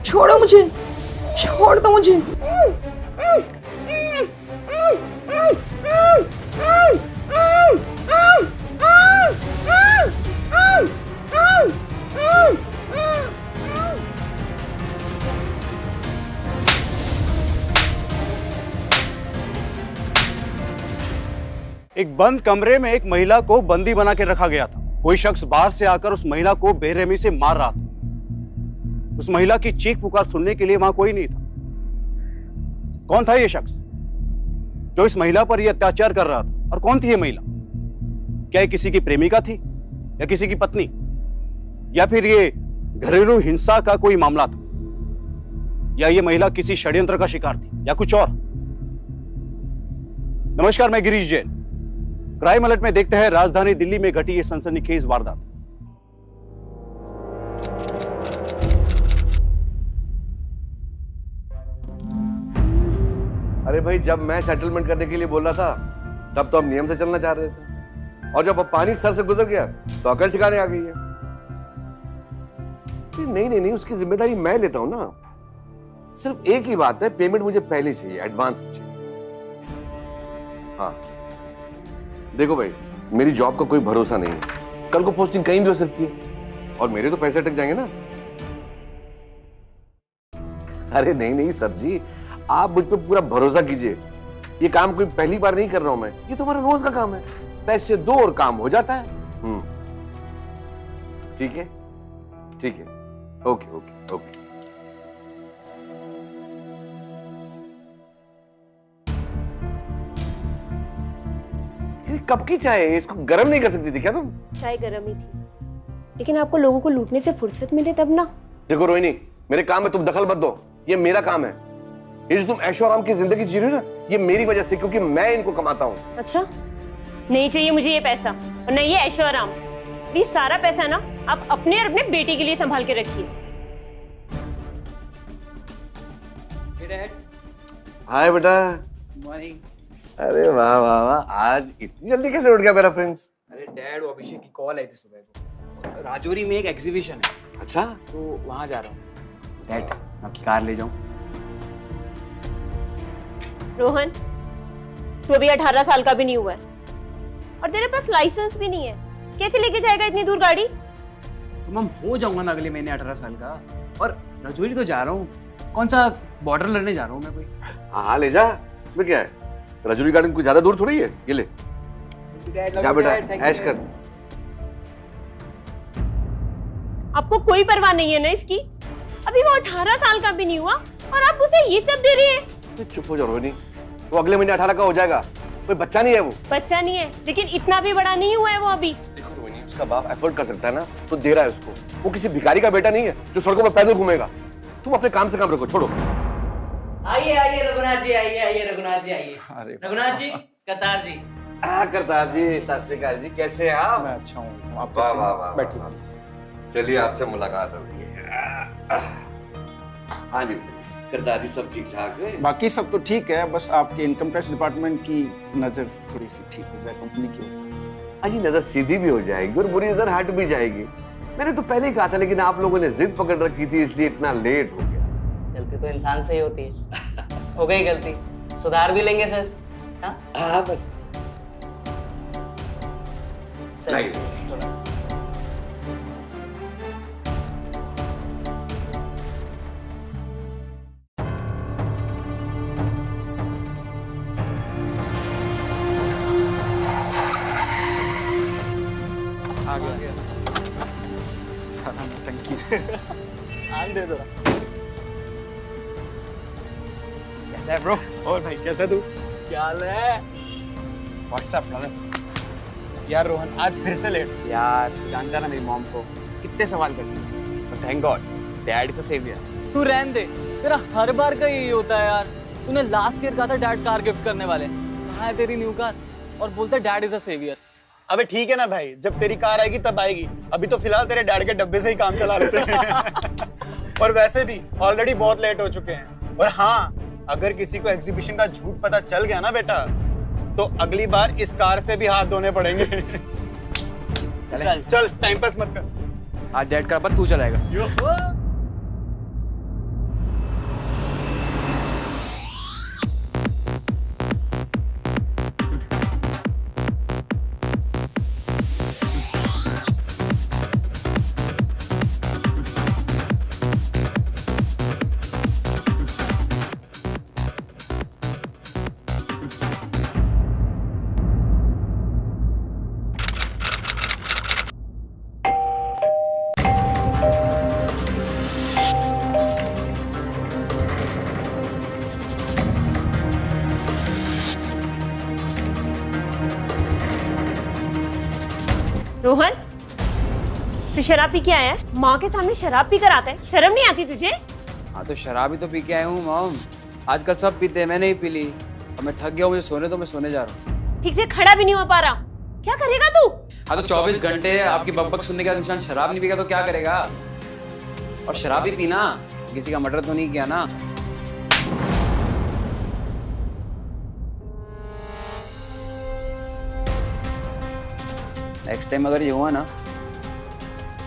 छोड़ो मुझे, छोड़ दो मुझे। एक बंद कमरे में एक महिला को बंदी बना के रखा गया था। कोई शख्स बाहर से आकर उस महिला को बेरहमी से मार रहा था। उस महिला की चीख पुकार सुनने के लिए वहां कोई नहीं था। कौन था यह शख्स जो इस महिला पर यह अत्याचार कर रहा था, और कौन थी यह महिला? क्या ये किसी की प्रेमिका थी, या किसी की पत्नी, या फिर ये घरेलू हिंसा का कोई मामला था, या यह महिला किसी षड्यंत्र का शिकार थी, या कुछ और? नमस्कार, मैं गिरीश जैन। क्राइम अलर्ट में देखते हैं राजधानी दिल्ली में घटी ये सनसनीखेज वारदात। अरे भाई, जब मैं सेटलमेंट करने के लिए बोल रहा था तब तो हम नियम से चलना चाह रहे थे, और जब अब पानी सर से गुजर गया तो अकल ठिकाने आ गई है। नहीं नहीं नहीं, उसकी जिम्मेदारी मैं लेता हूं ना। सिर्फ एक ही बात है, पेमेंट मुझे पहले चाहिए, एडवांस में चाहिए। हाँ देखो भाई, मेरी जॉब का कोई भरोसा नहीं है, कल को पोस्टिंग कहीं भी हो सकती है, और मेरे तो पैसे अटक जाएंगे ना। अरे नहीं नहीं सर जी, आप मुझ पर पूरा भरोसा कीजिए। ये काम कोई पहली बार नहीं कर रहा हूं मैं, ये तो हमारा रोज का काम है। पैसे दो और काम हो जाता है। ठीक है ठीक है, ओके ओके ओके। ये कब की चाय है? इसको गर्म नहीं कर सकती थी क्या तुम? चाय गर्म ही थी, लेकिन आपको लोगों को लूटने से फुर्सत मिले तब ना। देखो रोहिणी, मेरे काम में तुम दखल मत दो, ये मेरा काम है। ये जो तुम ऐशो आराम की जिंदगी जी रही हो ना, ये मेरी वजह से, क्योंकि मैं इनको कमाता हूँ। अच्छा, नहीं चाहिए मुझे ये पैसा, और नहीं ये ऐशो आराम। प्लीज सारा पैसा ना आप अपने और अपने बेटी के लिए संभाल के रखिए। हाय बेटा। मॉर्निंग। अरे वाह वाह वाह, आज इतनी जल्दी कैसे उठ गया मेरा प्रिंस? अरे डैड, वो अभिषेक की कॉल आई थी सुबह को। राजौरी में एक एग्जीबिशन है। अच्छा, तो वहां जा रहा हूँ। डैड, आपकी कार ले जाऊं? रोहन, तू अभी 18 साल का भी नहीं हुआ है, और तेरे पास लाइसेंस भी नहीं है। कैसे लेके जाएगा इतनी दूर गाड़ी? तो मैं हो जाऊंगा ना अगले महीने 18 साल का। और राजौरी तो जा रहा हूँ, कौन सा बॉर्डर लड़ने जा रहा हूँ मैं कोई। हाँ ले जा, इसमें क्या है? राजौरी गार्डन कुछ ज्यादा दूर थोड़ी है, ये ले जा बेटा, ऐश कर। आपको कोई परवाह नहीं है ना इसकी? अभी वो 18 साल का भी नहीं हुआ और आप उसे ये सब दे रही है। चुप हो जाओ रोहिणी, वो अगले महीने 18 का हो जाएगा। कोई बच्चा नहीं है वो। बच्चा नहीं है, लेकिन इतना भी बड़ा नहीं हुआ है वो अभी। देखो रोहिणी, उसका बाप एफर्ट कर सकता है ना, तो दे रहा है उसको। वो किसी भिखारी का बेटा नहीं है जो सड़कों पर पैदल घूमेगा। तुम अपने काम से काम रखो, छोड़ो। आइए आइए रघुनाथ जी, आइए आइए रघुनाथ जी, आइए। रघुनाथ जी, करतार जी। करतार जी, सत श्री अकाल जी, कैसे हैं आप? मैं अच्छा हूँ, आप वाह कैसे वाह हैं? वाह, बैठिए वाह, प्लीज। चलिए आपसे मुलाकात हो गई है। हाँ जी करतार जी, सब ठीक ठाक है? बाकी सब तो ठीक है, बस आपके इनकम टैक्स डिपार्टमेंट की नजर थोड़ी सी ठीक हो जाए कंपनी की। अजी नजर सीधी भी हो जाएगी और बुरी नजर हट भी जाएगी। मैंने तो पहले ही कहा था, लेकिन आप लोगों ने जिद पकड़ रखी थी, इसलिए इतना लेट हो गया। गलती तो इंसान से ही होती है। हो गई गलती, सुधार भी लेंगे सर। हाँ बस सर, थोड़ा सा। आ गया। साला नौटंकी। आन दे दो। कैसा है ब्रो? और भाई कैसा तू? क्या हाल है? WhatsApp brother. यार रोहन आज फिर से लेट। यार जानता ना मेरी मॉम को कितने सवाल करती है, पर thank God dad is a saviour. तू रहने दे, तेरा हर बार का यही होता है यार। तूने लास्ट ईयर कहा था डैड कार गिफ्ट करने वाले, कहाँ है तेरी न्यू कार? और बोलते डैड इज अ सेवियर। अबे ठीक है ना भाई, जब तेरी कार आएगी तब आएगी, अभी तो फिलहाल तेरे डैड के डब्बे से ही काम चला लेते हैं। और वैसे भी ऑलरेडी बहुत लेट हो चुके हैं। और हाँ, अगर किसी को एग्जीबिशन का झूठ पता चल गया ना बेटा, तो अगली बार इस कार से भी हाथ धोने पड़ेंगे। चल टाइम पास मत कर। आज डैड का पर तू चलाएगा। रोहन, तू शराब पी के आया है? माँ के सामने शराब पी कर आता है, शर्म नहीं आती तुझे? हाँ तो शराब ही तो पी के आया हूँ मॉम। आजकल सब पीते हैं, मैं नहीं पी ली। अब मैं थक गया हूँ, मुझे सोने तो मैं सोने जा रहा हूँ। ठीक से खड़ा भी नहीं हो पा रहा, क्या करेगा तू? हाँ तो 24 घंटे आपकी बकबक सुनने के बाद इंसान शराब नहीं पीगा तो क्या करेगा? और शराब ही पीना, किसी का मर्डर तो नहीं किया ना। नेक्स्ट टाइम अगर ये हुआ ना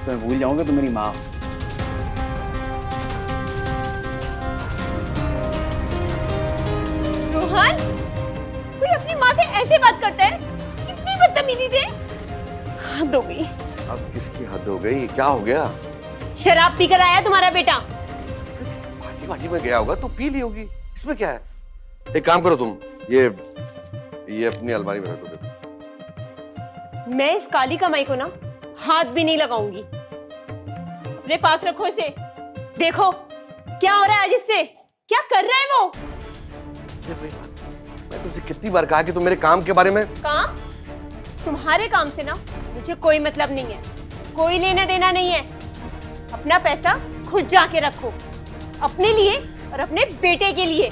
तो मैं भूल जाऊंगा तुम मेरी माँ हो। रोहन, कोई अपनी माँ से ऐसे बात करता है? कितनी बदतमीजी थे। हद हो गई। अब किसकी हद हो गई? क्या हो गया? शराब पीकर आया तुम्हारा बेटा। पार्टी वार्टी में गया होगा तो पी ली होगी, इसमें क्या है? एक काम करो तुम, ये अपनी अलमारी में रख दो। मैं इस काली कमाई को ना हाथ भी नहीं लगाऊंगी। अपने पास रखो इसे। देखो क्या हो रहा है आज इससे, क्या कर रहा है वो? मैं तुमसे कितनी बार कहा कि तुम मेरे काम के बारे में। काम? तुम्हारे काम से ना मुझे कोई मतलब नहीं है, कोई लेना देना नहीं है। अपना पैसा खुद जाके रखो, अपने लिए और अपने बेटे के लिए।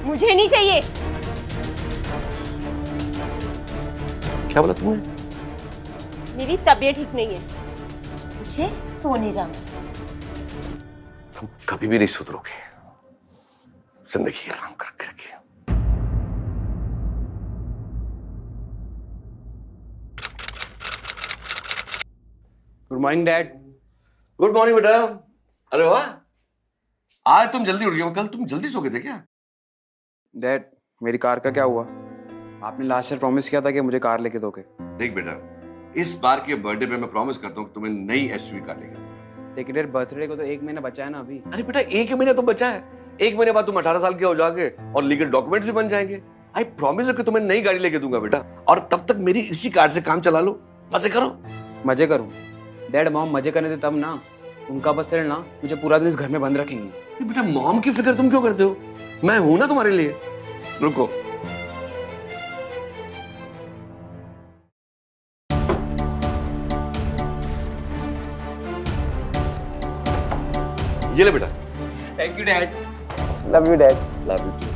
मुझे नहीं चाहिए। क्या बोला तुमने? मेरी तबीयत ठीक नहीं है, मुझे सोने जाना। तुम कभी भी नहीं सुधरोगे, जिंदगी आराम करके रखिए। Good morning dad. Good morning बेटा। अरे वाह, आज तुम जल्दी उठ गए। कल तुम जल्दी सो गए थे क्या? डैड, मेरी कार का क्या हुआ? आपने लास्ट ईयर प्रॉमिस किया था कि मुझे कार लेके दोगे। देख बेटा, इस बार के बर्थडे पे मैं प्रॉमिस करता हूँ कि तुम्हें नई एसयूवी कार लेकर दूंगा। लेकिन यार बर्थडे को तो 1 महीना बचा है ना अभी। अरे बेटा, 1 महीना तो बचा है। 1 महीने बाद तुम 18 साल के हो जाओगे और लीगल डॉक्यूमेंट्स भी बन जाएंगे। आई प्रॉमिस कि तुम्हें नई गाड़ी लेके दूंगा बेटा, और तब तक मेरी इसी कार से काम चला लो, मजे करो। मजे करूं? डैड मॉम मजे करने थे तब ना, उनका बस चलना मुझे पूरा दिन इस घर में बंद रखेंगी। बेटा मॉम की फिक्र तुम क्यों करते हो? मैं हूं ना तुम्हारे लिए। रुको, ये ले बेटा। Thank you dad. Love you dad. Love you too.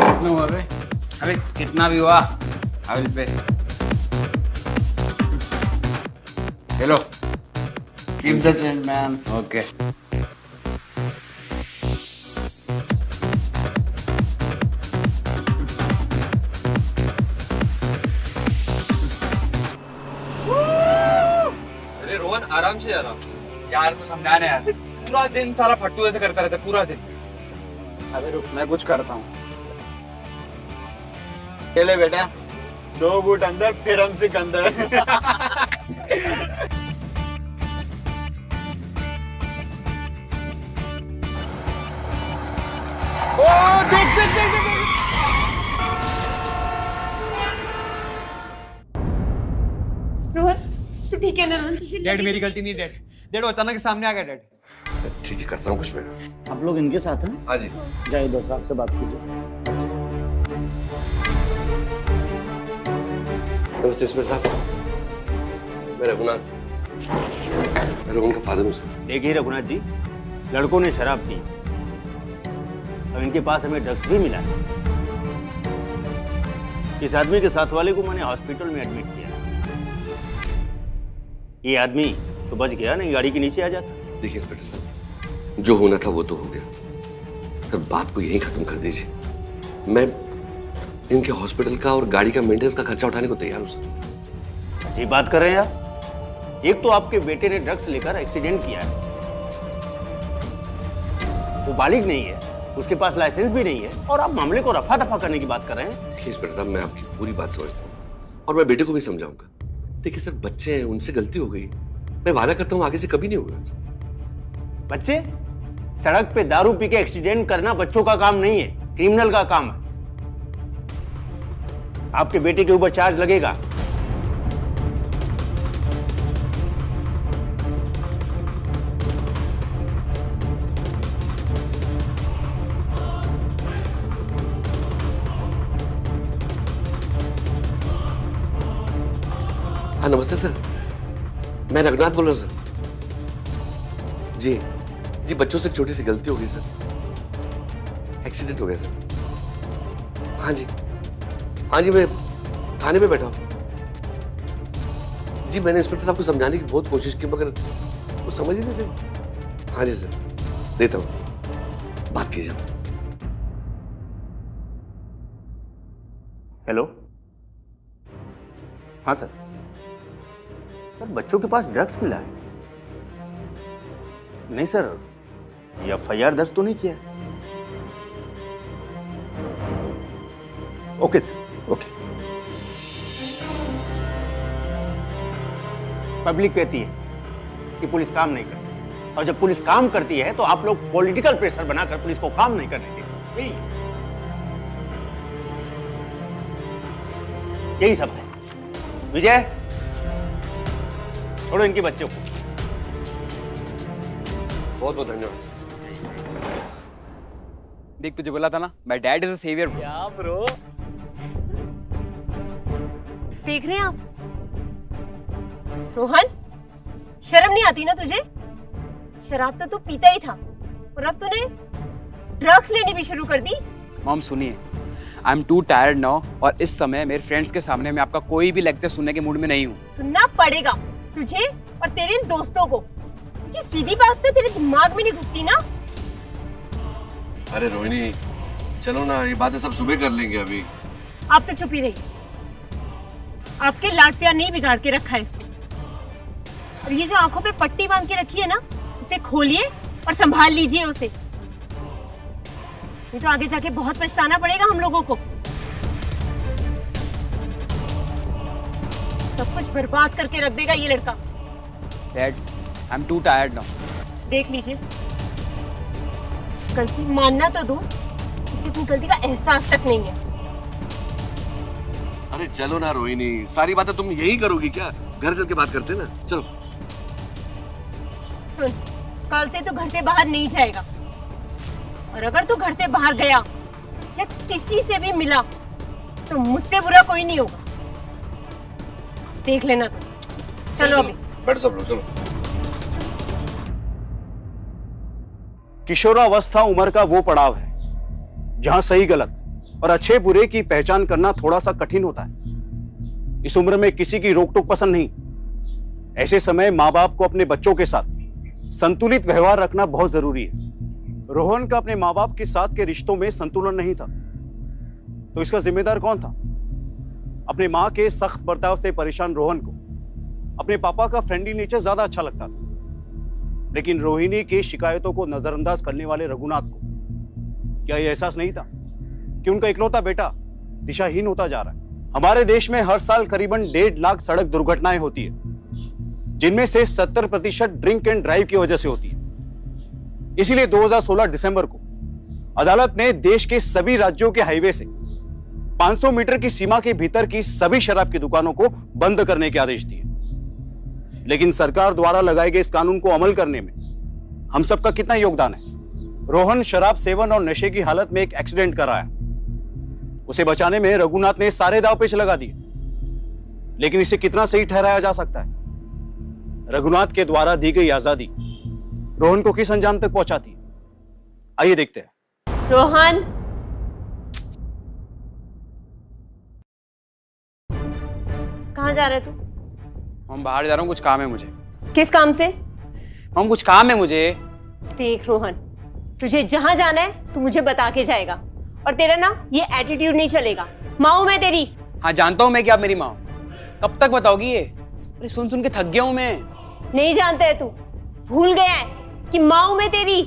कितना हुआ बे? अबे कितना भी हुआ I will pay. Hello, keep the change man. Okay. अरे रोहन, आराम से यार। यार इसको समझाना यार, पूरा दिन साला फट्टू ऐसे करता रहता है पूरा दिन। अबे रुक, मैं कुछ करता हूँ। चले बेटा, 2 बूट अंदर फिर हम सिकंदर। ओ देख देख देख देख। रोहन, तू ठीक है ना? रोहन, डैड मेरी गलती नहीं डैड। डैड अचानक सामने आ गया डैड। ठीक है, करता हूँ कुछ मैं। आप लोग इनके साथ हैं? हाँ जी। जाइए दो साहब से बात कीजिए। नमस्ते इंस्पेक्टर साहब, मैं रघुनाथ, मैं रोहन का फादर हूँ सर। देखिए रघुनाथ जी, लड़कों ने शराब पी और इनके पास हमें ड्रग्स भी मिला। इस आदमी के साथ वाले को मैंने हॉस्पिटल में एडमिट किया। ये आदमी तो बच गया, नहीं गाड़ी के नीचे आ जाता। देखिए इंस्पेक्टर साहब, जो होना था वो तो हो गया सर, बात को यहीं खत्म कर दीजिए। मैं इनके हॉस्पिटल का और गाड़ी का मेंटेनेंस का खर्चा उठाने को तैयार हूँ सर। अच्छी बात कर रहे हैं आप। एक तो आपके बेटे ने ड्रग्स लेकर एक्सीडेंट किया है, वो बालिग नहीं है, उसके पास लाइसेंस भी नहीं है, और आप मामले को रफा दफा करने की बात कर रहे हैं। देखिए इंस्पेक्टर साहब, मैं आपकी पूरी बात समझता हूँ और मैं बेटे को भी समझाऊंगा। देखिए सर, बच्चे हैं, उनसे गलती हो गई। मैं वादा करता हूँ आगे से कभी नहीं होगा। बच्चे सड़क पे दारू पी के एक्सीडेंट करना बच्चों का काम नहीं है, क्रिमिनल का काम है। आपके बेटे के ऊपर चार्ज लगेगा। हाँ नमस्ते सर, मैं रघुनाथ बोल रहा हूँ सर। जी जी, बच्चों से एक छोटी सी गलती हो गई सर, एक्सीडेंट हो गया सर। हाँ जी हाँ जी, मैं थाने में बैठा हूँ जी। मैंने इंस्पेक्टर साहब को समझाने की बहुत कोशिश की मगर वो समझ ही नहीं रहे। हाँ जी सर, देता हूँ, बात कीजिए। हेलो, हाँ सर। सर बच्चों के पास ड्रग्स मिला है? नहीं सर, ये FIR दर्ज तो नहीं किया है। Okay sir, okay. पब्लिक कहती है कि पुलिस काम नहीं करती, और जब पुलिस काम करती है तो आप लोग पॉलिटिकल प्रेशर बनाकर पुलिस को काम नहीं करने देते। यही सब है। विजय, छोड़ो इनके बच्चों को। बहुत बहुत धन्यवाद सर। देख, तुझे बोला था ना, my dad is a saviour. क्या ब्रो? देख रहे हैं आप रोहन, शर्म नहीं आती ना तुझे? शराब तो तू पीता ही था और अब तूने ड्रग्स लेनी भी शुरू कर दी। मॉम सुनिए, I am to tired now, और इस समय मेरे फ्रेंड्स के सामने मैं आपका कोई भी लेक्चर सुनने के मूड में नहीं हूँ। सुनना पड़ेगा तुझे और तेरे इन दोस्तों को, क्योंकि सीधी बात तो तेरे दिमाग में नहीं घुसती ना। अरे रोहिणी, चलो ना, ये बातें सब सुबह कर लेंगे अभी। आप तो चुप ही रहिए। आपके लाड प्यार नहीं बिगाड़ के रखा है इसको। और ये जो आंखों पे पट्टी बांध के रखी है ना, इसे खोलिए और संभाल लीजिए उसे। ये तो आगे जाके बहुत पछताना पड़ेगा हम लोगों को। सब कुछ बर्बाद करके रख देगा ये लड़का। Dad, I am to tired now. देख लीजिए, गलती मानना तो दो, इसे अपनी गलती का एहसास तक नहीं है। अरे चलो ना रोहिणी, सारी बातें तुम यही करोगी क्या? घर चल के बात करते ना, चलो। सुन, कल से तू घर से बाहर नहीं जाएगा, और अगर तू घर से बाहर गया या किसी से भी मिला तो मुझसे बुरा कोई नहीं होगा। देख लेना तू। चलो अभी बैठो सब लोग, चलो। किशोरावस्था उम्र का वो पड़ाव है जहां सही गलत और अच्छे बुरे की पहचान करना थोड़ा सा कठिन होता है। इस उम्र में किसी की रोक टोक पसंद नहीं। ऐसे समय माँ बाप को अपने बच्चों के साथ संतुलित व्यवहार रखना बहुत जरूरी है। रोहन का अपने माँ बाप के साथ के रिश्तों में संतुलन नहीं था, तो इसका जिम्मेदार कौन था? अपने माँ के सख्त बर्ताव से परेशान रोहन को अपने पापा का फ्रेंडली नेचर ज्यादा अच्छा लगता था, लेकिन रोहिणी की शिकायतों को नजरअंदाज करने वाले रघुनाथ को क्या यह एहसास नहीं था कि उनका इकलौता बेटा दिशाहीन होता जा रहा है? हमारे देश में हर साल करीबन 1.5 लाख सड़क दुर्घटनाएं होती है, जिनमें से 70% ड्रिंक एंड ड्राइव की वजह से होती है। इसीलिए 2016 दिसंबर को अदालत ने देश के सभी राज्यों के हाईवे से 500 मीटर की सीमा के भीतर की सभी शराब की दुकानों को बंद करने के आदेश दिए। लेकिन सरकार द्वारा लगाए गए इस कानून को अमल करने में हम सबका कितना योगदान है? रोहन शराब सेवन और नशे की हालत में एक एक्सीडेंट कराया। उसे बचाने में रघुनाथ ने सारे दांव पेच लगा दिए, लेकिन इसे कितना सही ठहराया जा सकता है? रघुनाथ के द्वारा दी गई आजादी रोहन को किस अंजाम तक पहुंचाती है? आइए देखते हैं। रोहन, कहाँ जा रहे तू? हम बाहर जा रहा हूँ, कुछ काम है मुझे। किस काम से? हम कुछ काम है मुझे। देख रोहन, तुझे जहां जाना है तू मुझे बता के जाएगा, और तेरा ना ये एटीट्यूड नहीं चलेगा। माँ हूं मैं तेरी। हाँ जानता हूँ मैं कि आप मेरी माँ हो। कब तक बताओगी ये? अरे सुन सुन के थक गया हूँ मैं। नहीं जानता है तू, भूल गया है कि माँ हूं मैं तेरी।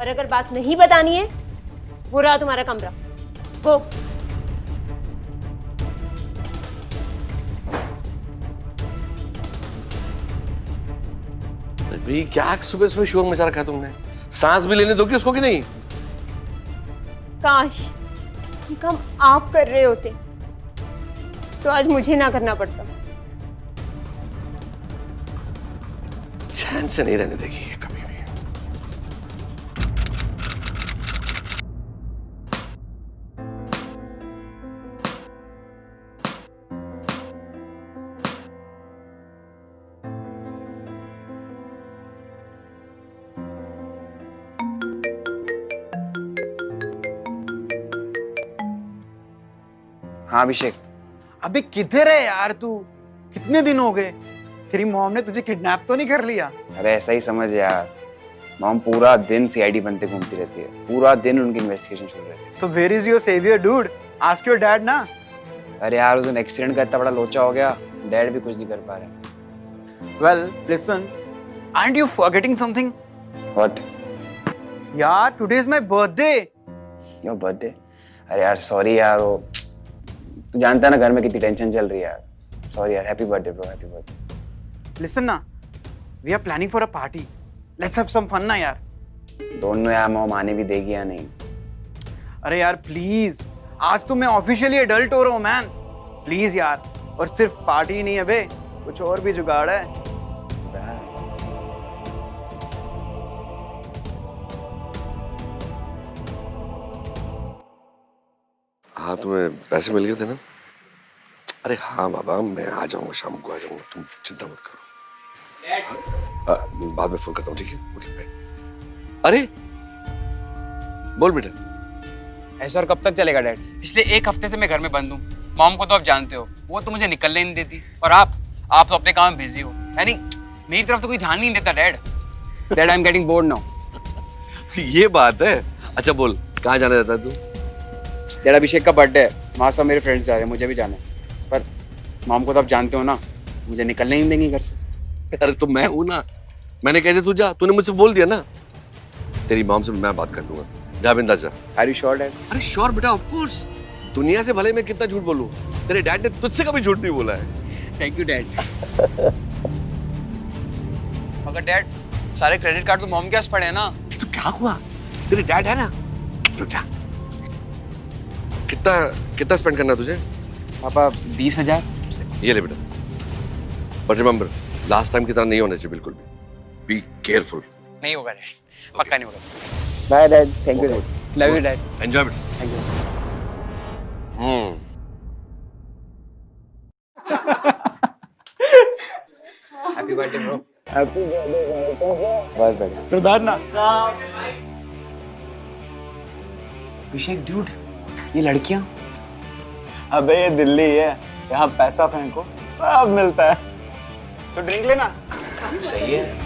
और अगर बात नहीं बतानी है, वो रहा तुम्हारा कमरा। गो। भाई क्या सुबह सुबह शोर मचा रखा है तुमने? सांस भी लेने दोगी उसको कि नहीं? काश ये काम आप कर रहे होते तो आज मुझे ना करना पड़ता। चैन से नहीं रहने देगी ये कभी भी। हाँ अभिषेक। अबे किधर है यार तू? कितने दिन हो गए? तेरी मॉम ने तुझे किडनैप तो नहीं कर लिया? अरे ऐसा ही समझ यार, मॉम पूरा दिन सीआईडी बनते घूमती रहती है, पूरा दिन उनकी इन्वेस्टिगेशन शुरू रहती है। तो where is your saviour dude? Ask your dad ना। अरे यार उस दिन एक्सीडेंट का इतना बड़ा लोचा हो गया, डैड भी कुछ नहीं कर पा रहे। Well listen, aren't you forgetting something? What? यार today is my birthday. Your birthday? अरे यार सॉरी यार, वो तू जानता है ना घर में कितनी टेंशन चल रही है यार। सॉरी यार, happy birthday bro, happy birthday. Listen ना, we are planning for a party, let's have some fun ना यार। दोनों यार मॉम आने भी देगी या नहीं? अरे यार प्लीज, आज तो मैं ऑफिशियली एडल्ट हो रहा हूँ मैन, प्लीज यार। और सिर्फ पार्टी ही नहीं है बे, कुछ और भी जुगाड़ है। हाँ तुम्हें पैसे मिल गए थे ना? अरे हाँ बाबा, मैं आ जाऊंगा, शाम को आ जाऊंगा, तुम चिंता मत करो। बाद में फोन करता हूँ, ठीक है? Okay bye. अरे बोल बेटा। ऐसा और कब तक चलेगा डैड? पिछले एक हफ्ते से मैं घर में बंद हूँ। मॉम को तो आप जानते हो, वो तो मुझे निकलने नहीं देती, और आप तो अपने काम में बिजी हो, यानी मेरी तरफ तो कोई ध्यान नहीं देता dad. Dad I am getting bored now. ये बात है? अच्छा बोल, कहाँ जाना चाहता है तू? डैड अभिषेक का बर्थडे है, वहाँ सब मेरे फ्रेंड्स जा रहे हैं, मुझे भी जाना है, पर मॉम को तो आप जानते हो ना, मुझे निकलने ही नहीं देंगी घर से। अरे तो मैं हूं ना, मैंने कह दिया तू जा, तूने मुझसे बोल दिया ना। तेरी मॉम से मैं बात कर दूंगा, जा बिंदास जा। Are you sure dad? अरे श्योर बेटा, ऑफ कोर्स। दुनिया से भले मैं कितना झूठ बोलूं, तेरे डैड ने तुझसे कभी झूठ नहीं बोला है। Thank you dad. मगर डैड सारे क्रेडिट कार्ड तो मॉम के पास पड़े हैं ना। तो क्या हुआ, तेरे डैड है ना। रुक जा। कितना स्पेंड करना है तुझे? पापा 20,000। ये ले बेटा, बट रिमेंबर लास्ट टाइम की तरह नहीं होना चाहिए बिल्कुल भी। Be careful. नहीं होगा डैड, पक्का नहीं होगा। Bye dad, thank you dad, love you dad. Enjoy बेटा। Thank you. Happy birthday bro. Happy birthday. बस बढ़िया। सरदार ना अभिषेक ड्यूड, ये लड़कियां? अबे ये दिल्ली है, यहाँ पैसा फेंको सब मिलता है। तो ड्रिंक लेना। सही है।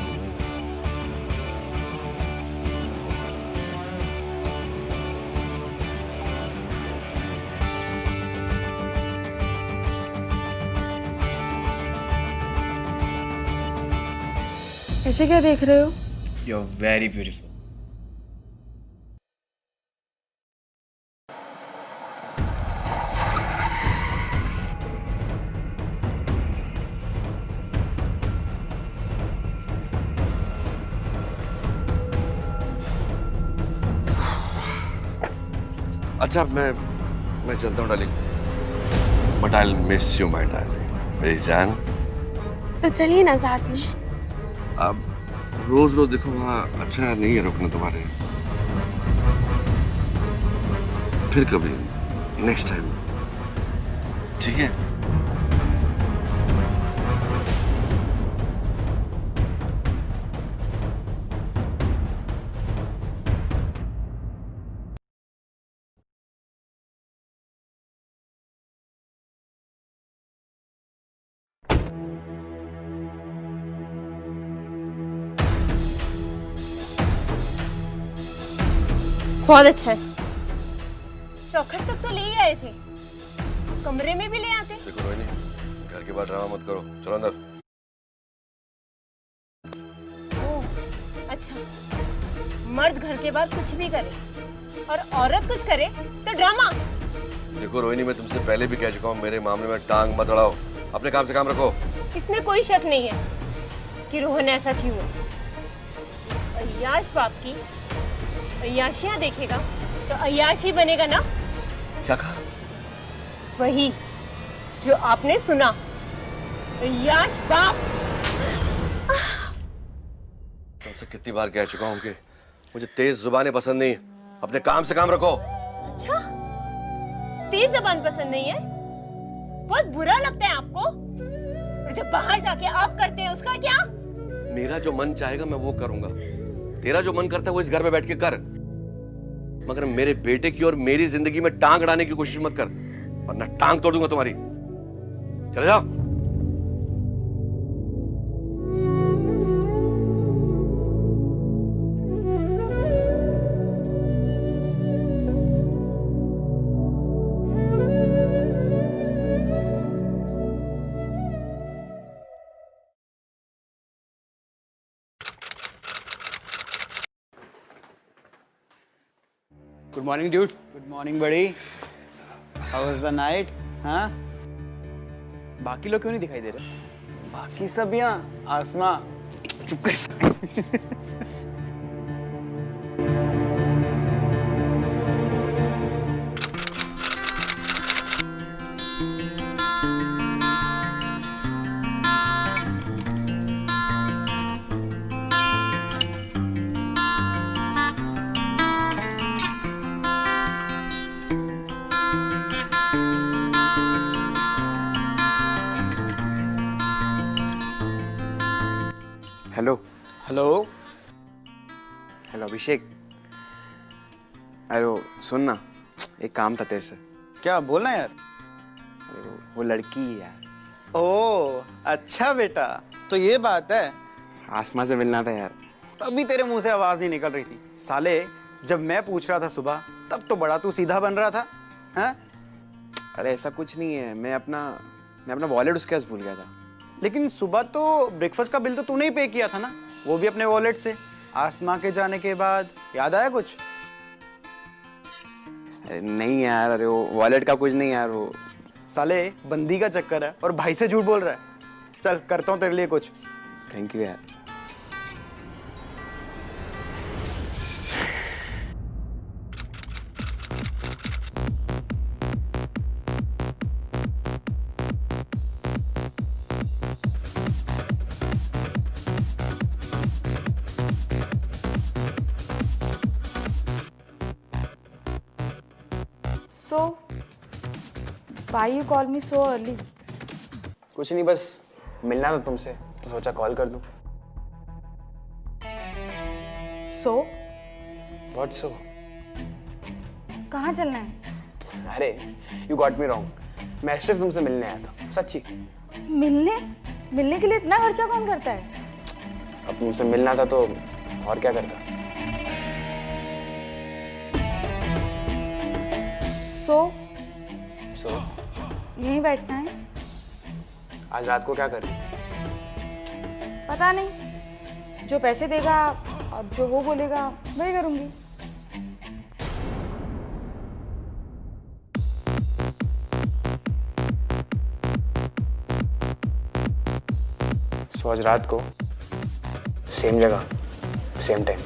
ऐसे क्या देख रहे हो? You are very beautiful. अच्छा मैं चलता हूँ darling, but I will miss you my darling, मेरी जान। तो चलिए ना साथ में। अब रोज रोज देखो वहाँ अच्छा नहीं है रुकना तुम्हारे, फिर कभी नेक्स्ट टाइम, ठीक है? बहुत अच्छा है। चौखट तक तो ले ही आए थे, कमरे में भी ले आते। देखो रोहिणी, घर के बाहर ड्रामा मत करो, चलो अंदर। ओह अच्छा, मर्द घर के बाहर कुछ भी करे और औरत कुछ करे तो ड्रामा। देखो रोहिणी, मैं तुमसे पहले भी कह चुका हूँ, मेरे मामले में टांग मत अड़ाओ, अपने काम से काम रखो। इसमें कोई शक नहीं है कि रोहन ऐसा क्यों है। अय्याश बाप की अय्याशियां देखेगा तो अय्याशी बनेगा ना। क्या कहा? वही जो आपने सुना, अय्याश बाप। तुमसे कितनी बार कह चुका हूँ कि मुझे तेज जुबानें पसंद नहीं, अपने काम से काम रखो। अच्छा, तेज जबान पसंद नहीं है? बहुत बुरा लगता है आपको? और जब बाहर जाके आप करते हैं उसका क्या? मेरा जो मन चाहेगा मैं वो करूंगा, तेरा जो मन करता है वो इस घर में बैठ के कर, मगर मेरे बेटे की और मेरी जिंदगी में टांग अड़ाने की कोशिश मत कर। वरना टांग तोड़ दूंगा तुम्हारी। चले जाओ। Good morning dude. Good morning बड़ी। How was the night? हाँ, बाकी लोग क्यों नहीं दिखाई दे रहे? बाकी सब यहाँ आसमां। चुप कर। Hello hello. हेलो अभिषेक। अरे सुन ना, एक काम था तेरे से। क्या बोलना यार? अरे वो लड़की है यार। ओ अच्छा बेटा, तो ये बात है। आसमां से मिलना था यार। तभी तेरे मुंह से आवाज नहीं निकल रही थी साले। जब मैं पूछ रहा था सुबह, तब तो बड़ा तू सीधा बन रहा था। हैं? अरे ऐसा कुछ नहीं है, मैं अपना वॉलेट उसके पास भूल गया था। लेकिन सुबह तो ब्रेकफास्ट का बिल तो तूने ही पे किया था ना, वो भी अपने वॉलेट से। आसमां के जाने के बाद याद आया कुछ? अरे नहीं यार, अरे वो वॉलेट का कुछ नहीं यार। वो साले बंदी का चक्कर है और भाई से झूठ बोल रहा है। चल करता हूँ तेरे लिए कुछ। थैंक यू यार। So, why you call me so early? कुछ नहीं, बस मिलना था तुमसे तो सोचा कॉल कर दूं। So, what so? कहाँ चलना है? अरे यू गॉट मी रॉन्ग, मैं सिर्फ तुमसे मिलने आया था, सच्ची। मिलने के लिए इतना खर्चा कौन करता है? अब तुमसे मिलना था तो और क्या करता। So, यहीं बैठना है? आज रात को क्या कर रही थी? पता नहीं, जो पैसे देगा और जो वो बोलेगा वही करूंगी। सो आज रात को सेम जगह same time.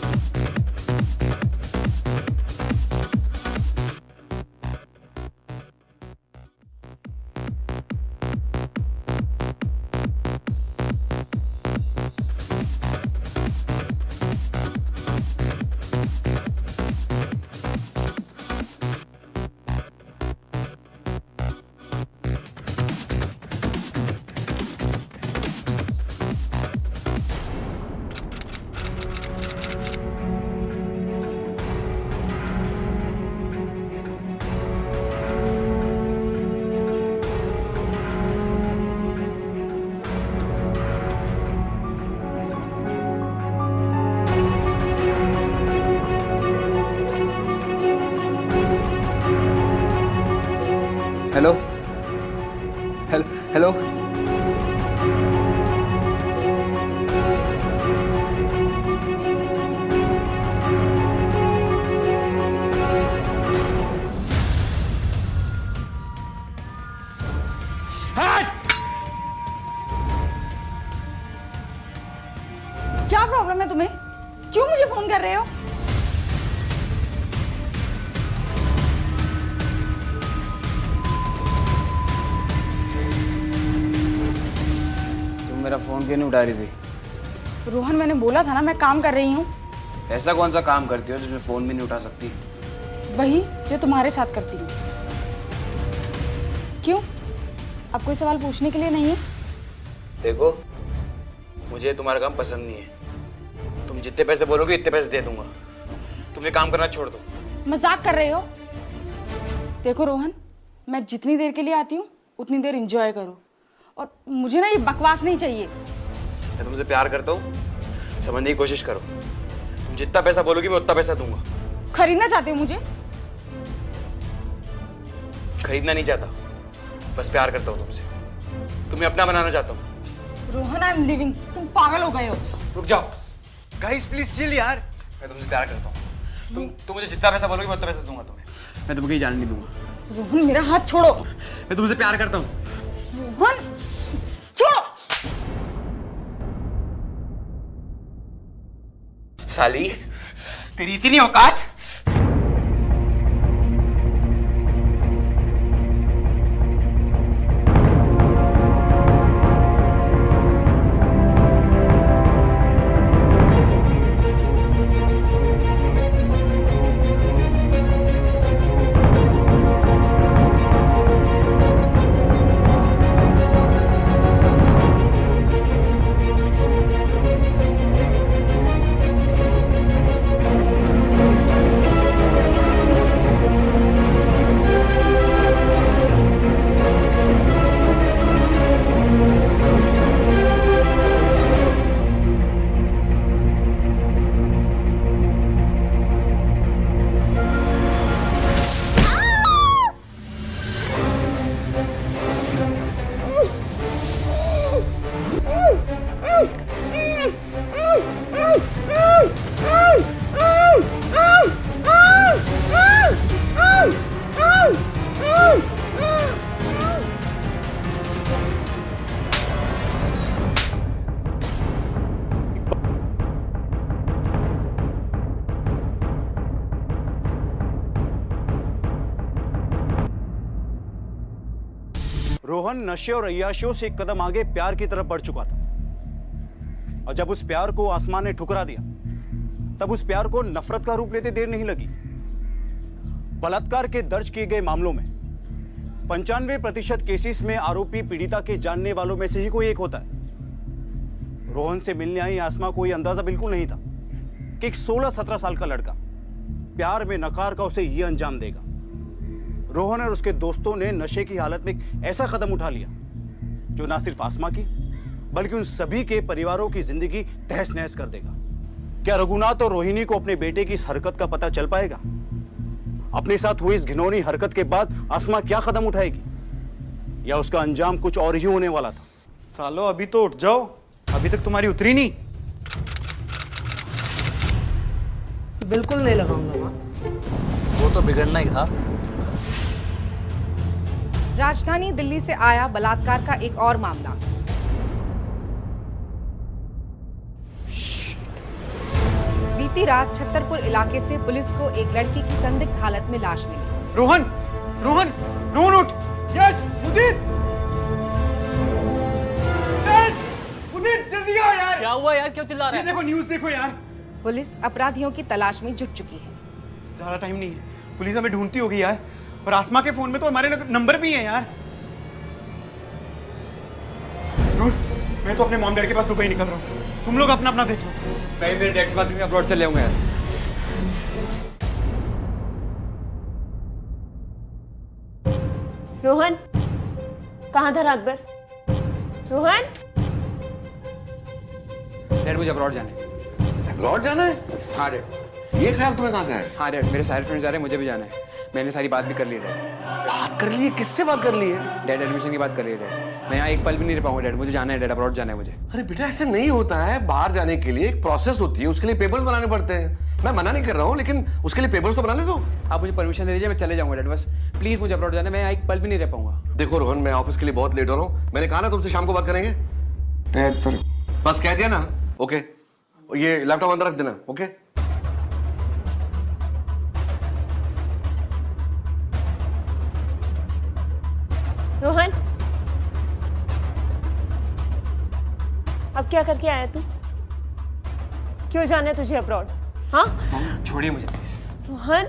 Hello hello hello. क्या प्रॉब्लम है तुम्हें? क्यों मुझे फोन कर रहे हो? मेरा फोन क्यों नहीं उठा रही थी? रोहन, मैंने बोला था ना मैं काम कर रही हूँ। ऐसा कौन सा काम करती हो जिसमें फोन भी नहीं उठा सकती? वही जो तुम्हारे साथ करती हूँ। क्यों? अब कोई सवाल पूछने के लिए नहीं है? देखो, मुझे तुम्हारा काम पसंद नहीं है। तुम जितने पैसे बोलोगे इतने पैसे दे दूंगा। तुम ये काम करना छोड़ दो। मजाक कर रहे हो? देखो रोहन, मैं जितनी देर के लिए आती हूँ उतनी देर एंजॉय करो, और मुझे ना ये बकवास नहीं चाहिए। मैं तुमसे प्यार करता हूँ, समझने की कोशिश करो। तुम जितना पैसा बोलोगी मैं उतना पैसा दूंगा। खरीदना चाहते हो मुझे? खरीदना नहीं चाहता, बस प्यार करता हूँ तुमसे, तुम्हें अपना बनाना चाहता हूँ। Rohan, I am living. तुम पागल हो गए हो। रुक जाओ। गाइस प्लीज चिल यार। मैं तुमसे प्यार करता हूँ, तुम मुझे जितना पैसा बोलोगे मैं उतना पैसा दूंगा तुम्हें। मैं तुम्हें कहीं जाने नहीं दूंगा। रोहन, मेरा हाथ छोड़ो। मैं तुमसे प्यार करता हूँ। रोहन, छोड़ो। साली, तेरी इतनी औकात? रोहन नशे और अय्याशियों से एक कदम आगे प्यार की तरफ बढ़ चुका था, और जब उस प्यार को आसमान ने ठुकरा दिया तब उस प्यार को नफरत का रूप लेते देर नहीं लगी। बलात्कार के दर्ज किए गए मामलों में 95% केसेस में आरोपी पीड़िता के जानने वालों में से ही कोई एक होता है। रोहन से मिलने आई आसमा को यह अंदाजा बिल्कुल नहीं था कि एक 16-17 साल का लड़का प्यार में नकार का उसे यह अंजाम देगा। रोहन और उसके दोस्तों ने नशे की हालत में एक ऐसा कदम उठा लिया जो ना सिर्फ आसमा की बल्कि उन सभी के परिवारों की जिंदगी तहस नहस कर देगा। क्या रघुनाथ और रोहिणी को अपने बेटे की इस हरकत का पता चल पाएगा? अपने साथ हुई इस घिनौनी हरकत के बाद आसमा क्या कदम उठाएगी, या उसका अंजाम कुछ और ही होने वाला था? सालो अभी तो उठ जाओ, अभी तक तुम्हारी उतरी नहीं। बिल्कुल नहीं लगाऊंगा माँ। वो तो बिगड़ना ही था। राजधानी दिल्ली से आया बलात्कार का एक और मामला। बीती रात छतरपुर इलाके से पुलिस को एक लड़की की संदिग्ध हालत में लाश मिली। रोहन, रोहन, रोहन उठ। यस, उदित, यस, उदित जल्दी आओ यार। क्या हुआ यार, क्यों चिल्ला रहा है? ये देखो न्यूज़ देखो यार। पुलिस अपराधियों की तलाश में जुट चुकी है। ज्यादा टाइम नहीं है, पुलिस हमें ढूंढती होगी यार। और आसमा के फोन में तो हमारे नंबर भी है यार। मैं तो अपने मॉम डैड के पास दुबई निकल रहा हूँ, तुम लोग अपना अपना देख लो। मैं मेरे डैड से बात करके अब्रॉड चले जाऊंगा यार। रोहन, कहाँ था रात भर? रोहन, डैड मुझे अब्रॉड जाना है। अब्रॉड जाना है? हाँ डैड। ये ख्याल तुम्हें कहाँ से आया? हाँ डैड, मेरे सारे फ्रेंड्स जा रहे हैं, मुझे भी जाना है। मैंने सारी बात भी कर ली डैड। बात कर ली है? किससे बात कर ली है? डैड एडमिशन की बात कर रही है डैड। मैं यहाँ एक पल भी नहीं रह पाऊंगा डैड, मुझे जाना है डैड, अब्रॉड जाना है मुझे। अरे बेटा ऐसे नहीं होता है, बाहर जाने के लिए एक प्रोसेस होती है, उसके लिए पेपर्स बनाने पड़ते हैं। मैं मना नहीं कर रहा हूँ, लेकिन उसके लिए पेपर्स तो बनाने दो। आप मुझे परमिशन दे दीजिए, मैं चले जाऊंगा डैड, बस प्लीज मुझे अब्रॉड जाना है, मैं यहाँ एक पल भी नहीं रह पाऊंगा। देखो रोहन, मैं ऑफिस के लिए बहुत लेट हो रहा हूँ, मैंने कहा ना तुमसे शाम को बात करेंगे। डैड फिर बस कह दिया ना, ओके। ये लैपटॉप अंदर रख देना, ओके। रोहन, अब क्या करके आया तू? क्यों जाना है तुझे अब्रॉड? हाँ छोड़िए मुझे प्लीज। रोहन,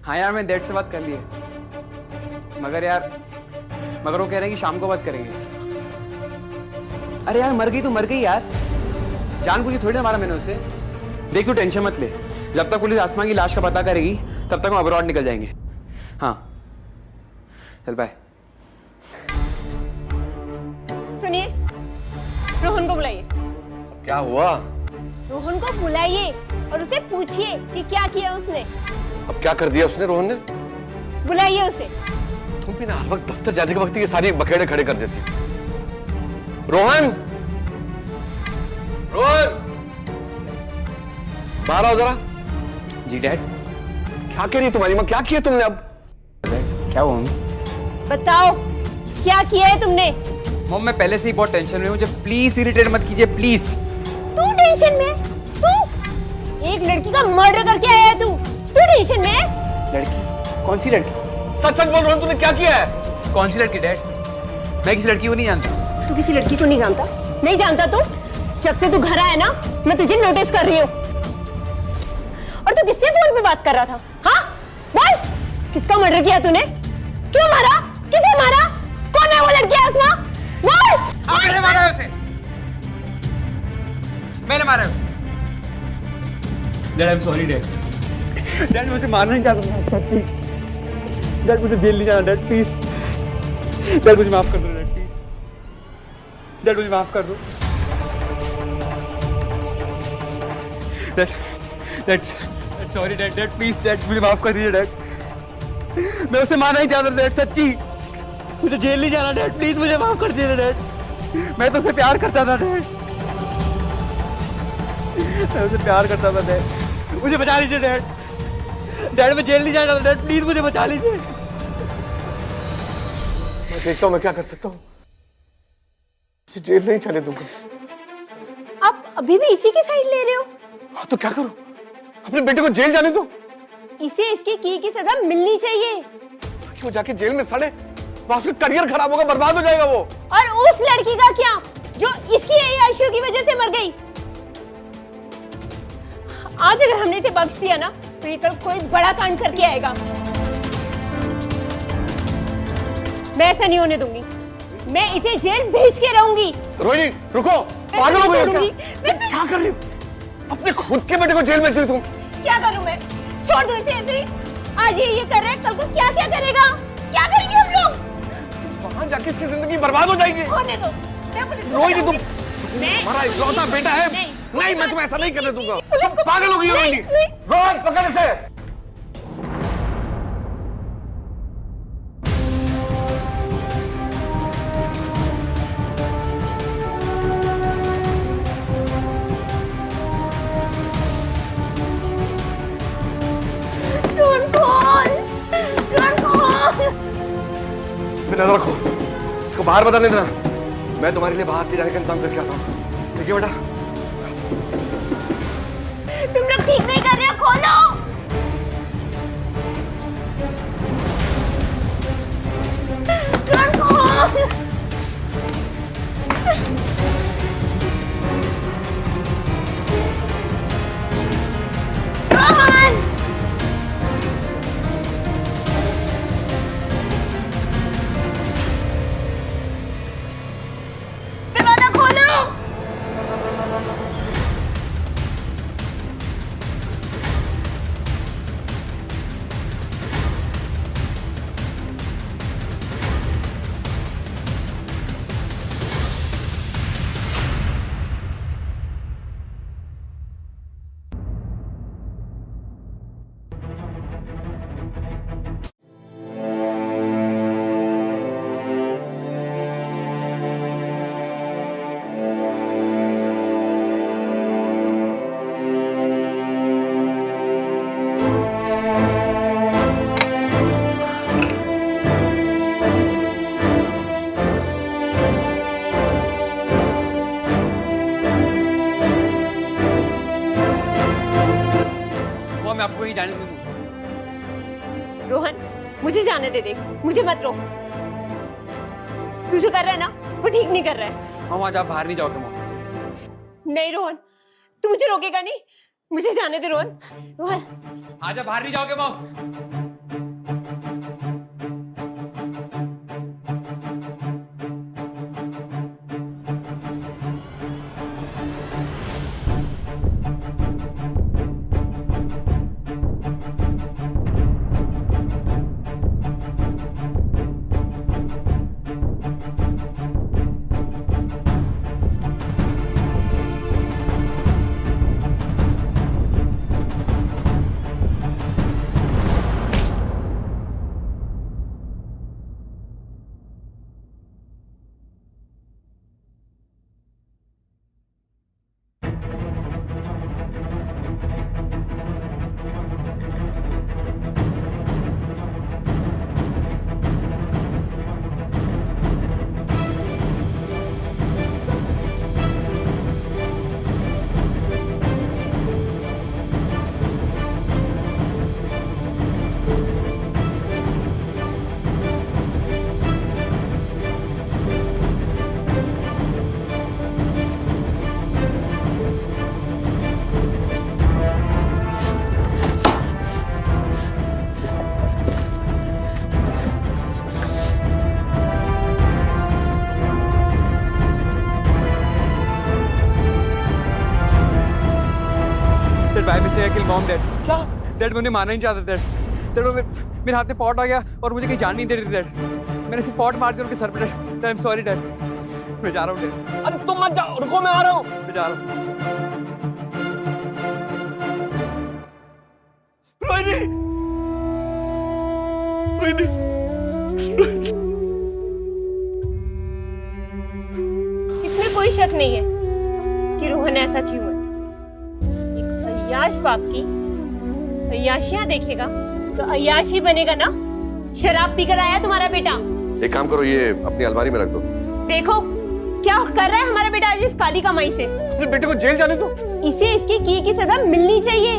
हाँ यार मैं डैड से बात कर ली है, मगर वो कह रहे हैं कि शाम को बात करेंगे। अरे यार मर गई तो मर गई यार, जान पूछी थोड़ी ना मारा मैंने उससे। देख तू टेंशन मत ले, जब तक पुलिस आसमा की लाश का पता करेगी तब तक हम अब्रॉड निकल जाएंगे। हाँ चल बाय। सुनिए, रोहन को बुलाइए। क्या हुआ? रोहन को बुलाइए और उसे पूछिए कि क्या किया उसने। अब क्या कर दिया उसने रोहन ने? बुलाइए उसे। तुम भी ना हर वक्त दफ्तर जाने के वक्त ये सारी बखेड़े खड़े कर देती। रोहन, रोहन, बाहर आओ जरा। जी डैड। क्या कह रही है तुम्हारी माँ? क्या किया तुमने अब? क्या हुआ मम्मी? बताओ क्या किया है तुमने? मम्मी मैं पहले से ही बहुत टेंशन में हूँ, मुझे प्लीज इरिटेट मत कीजिए प्लीज। तू टेंशन में? तू एक लड़की का मर्डर करके आया है, तू टेंशन में है? लड़की? कौन सी लड़की? सच सच बोल रोहन, तूने क्या किया है? कौन सी लड़की डैड? मैं किसी लड़की को नहीं जानता। तू किसी लड़की को नहीं जानता? नहीं जानता तू? जब से तू घर आया ना, मैं तुझे नोटिस कर रही हूँ। और तू किससे फोन पे बात कर रहा था? हाँ बोल, किसका मर्डर किया तूने? क्यों मारा? किसे मारा? कौन है वो लड़की? आसमा बोल। मैंने मारा है उसे। मैंने मारा है उसे। Dad I am sorry dad. Dad मुझे मारना नहीं चाहता था। डैड मुझे जेल नहीं जाना डैड प्लीज। डैड मुझे माफ कर दो डैड प्लीज। डैड मुझे माफ कर दो। Dad sorry dad. Dad please dad मुझे माफ कर दीजिए डैड। मैं उसे मारना नहीं चाहता डैड, सच्ची। मुझे जेल नहीं जाना डैड, प्लीज मुझे माफ कर दीजिए डैड। मैं तो उसे प्यार करता था डैड। मैं उसे प्यार करता था डैड। मुझे बचा लीजिए डैड। डैड मैं जेल नहीं जाना डैड, प्लीज मुझे बचा लीजिए। मैं देखता हूँ मैं क्या कर सकता हूँ। मुझे जेल नहीं चले दूंगा। आप अभी भी इसी की साइड ले रहे हो? हाँ तो क्या करूं? अपने बेटे को जेल जाने दो। इसे इसकी की सजा मिलनी चाहिए। वो जाके जेल में सड़े, वहां उसका करियर खराब होगा, बर्बाद हो जाएगा वो। और उस लड़की का क्या जो इसकी अय्याशियों की वजह से मर गई? आज अगर हमने इसे बख्श दिया ना, तो ये कल कोई बड़ा कांड करके आएगा। मैं ऐसा नहीं होने दूंगी। मैं इसे जेल भेज के रहूंगी। रोहिणी रुको, पागल हो गई हो क्या? क्या कर रही हो? अपने खुद के बेटे को जेल में तुम? क्या करूं मैं? छोड़ दो इसे ऐसे ही। आज ये कर रहा है, कल को क्या क्या करेगा? क्या करेंगे हम लोग? वहां जाके इसकी जिंदगी बर्बाद हो जाएगी। होने दो। रोहिणी तुम हमारा इकलौता बेटा है। नहीं मैं तुम्हें ऐसा नहीं करने दूंगा। तुम पागल हो गई हो रोहिणी। रोहन पकड़ इसे। नजर रखो, इसको बाहर बता नहीं देना। मैं तुम्हारे लिए बाहर ले जाने का इंतजाम करके आता हूँ, ठीक है बेटा? तुम लोग ठीक नहीं कर रहे हो, खोलो। मैं आपको ही जाने दूं। रोहन मुझे जाने दे, देख मुझे मत रोक। तू जो कर रहा है ना वो ठीक नहीं कर रहा है। मामा आज आप बाहर नहीं जाओगे मामा। नहीं रोहन, तू मुझे रोकेगा नहीं, मुझे जाने दे रोहन। रोहन आज आप बाहर नहीं जाओगे मामा। By mistake I kill mom dad. क्या? डैड मुझे मारना नहीं चाहता डैड। डैड मेरे हाथ में पॉट आ गया और मुझे कहीं जान नहीं दे रही डैड। मैंने सिर्फ पॉट मार दिया उनके सर पे dad. I am sorry dad. मैं जा रहा हूँ डैड। अरे तुम मत जाओ, रुको मैं आ रहा हूँ। मैं जा रहा हूँ। रोहिणी, रोहिणी, इसमें कोई शक नहीं है कि रोहन ऐसा क्यों है। एक अय्याश बाप की अय्याशियां देखेगा तो अय्याश ही बनेगा ना। शराब पीकर आया तुम्हारा बेटा। एक काम करो, ये अपनी अलमारी में रख दो। देखो क्या कर रहा है हमारा बेटा आज इस काली कमाई से। अपने बेटे को जेल जाने दो। इसे इसकी की सजा मिलनी चाहिए।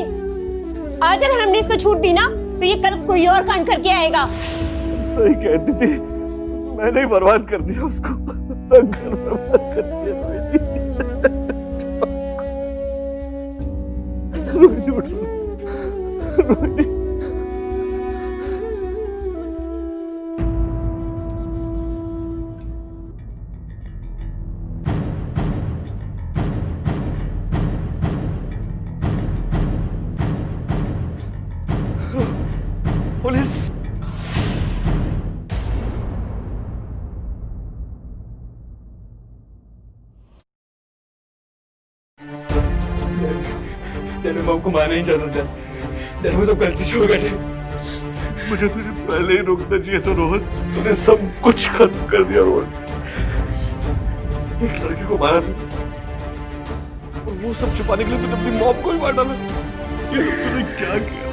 आज अगर हमने इसको छूट दी ना तो ये कल कोई और कांड करके आएगा। सही कहती थी, मैंने ही बर्बाद कर दिया उसको। घर बर्बाद कर दिया। रोहिणी, रोहिणी, पुलिस। डैड मैं मॉम को मारना नहीं चाहता था डैड। वो सब गलती से हो गया डैड। मुझे तुझे पहले ही रोकना चाहिए था रोहन। तूने सब कुछ खत्म कर दिया रोहन। एक लड़की को मारा तूने और वो सब छुपाने के लिए तूने अपनी मॉम को ही मार डाला। ये सब तूने क्या किया?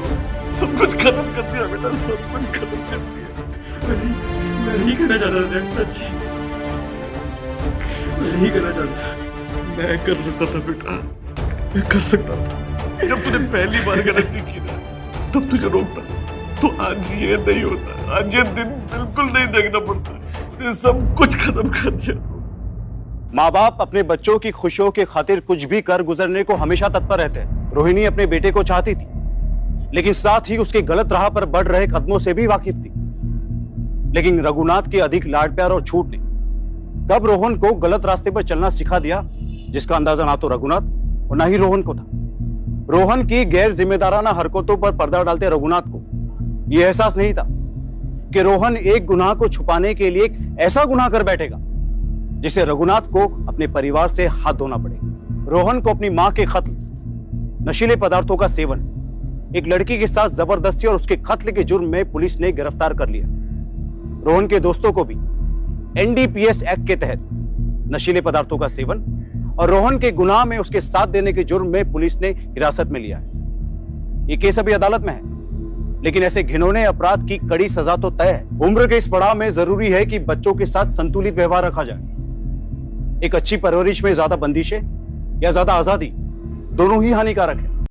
सब कुछ खत्म कर दिया बेटा, सब कुछ खत्म कर दिया। मैं नहीं करना चाहता था डैड, सच्ची मैं नहीं करना चाहता। मैं कर सकता था बेटा, मैं कर सकता था। जब तूने पहली बार गलती की ना तब तुझे रोकता तो आज ये नहीं होता। आज ये दिन बिल्कुल नहीं देखना पड़ता। ये सब कुछ खत्म कर दिया। माँ बाप अपने बच्चों की खुशियों के खातिर कुछ भी कर गुजरने को हमेशा तत्पर रहते हैं। रोहिणी अपने बेटे को चाहती थी, लेकिन साथ ही उसके गलत राह पर बढ़ रहे कदमों से भी वाकिफ थी। लेकिन रघुनाथ के अधिक लाड प्यार और छूट ने कब रोहन को गलत रास्ते पर चलना सिखा दिया, जिसका अंदाजा ना तो रघुनाथ और ना ही रोहन को था। रोहन की गैर जिम्मेदाराना हरकतों पर पर्दा डालते रघुनाथ को यह एहसास नहीं था कि रोहन एक गुनाह को छुपाने के लिए एक ऐसा गुनाह कर बैठेगा जिसे रघुनाथ को अपने परिवार से हाथ धोना पड़ेगा। रोहन को अपनी मां के कत्ल, नशीले पदार्थों का सेवन, एक लड़की के साथ जबरदस्ती और उसके कत्ल के जुर्म में पुलिस ने गिरफ्तार कर लिया। रोहन के दोस्तों को भी एनडीपीएस एक्ट के तहत नशीले पदार्थों का सेवन और रोहन के गुनाह में उसके साथ देने के जुर्म में पुलिस ने हिरासत में लिया है। ये केस अभी अदालत में है, लेकिन ऐसे घिनौने अपराध की कड़ी सजा तो तय है। उम्र के इस पड़ाव में जरूरी है कि बच्चों के साथ संतुलित व्यवहार रखा जाए। एक अच्छी परवरिश में ज्यादा बंदिशें या ज्यादा आजादी दोनों ही हानिकारक है।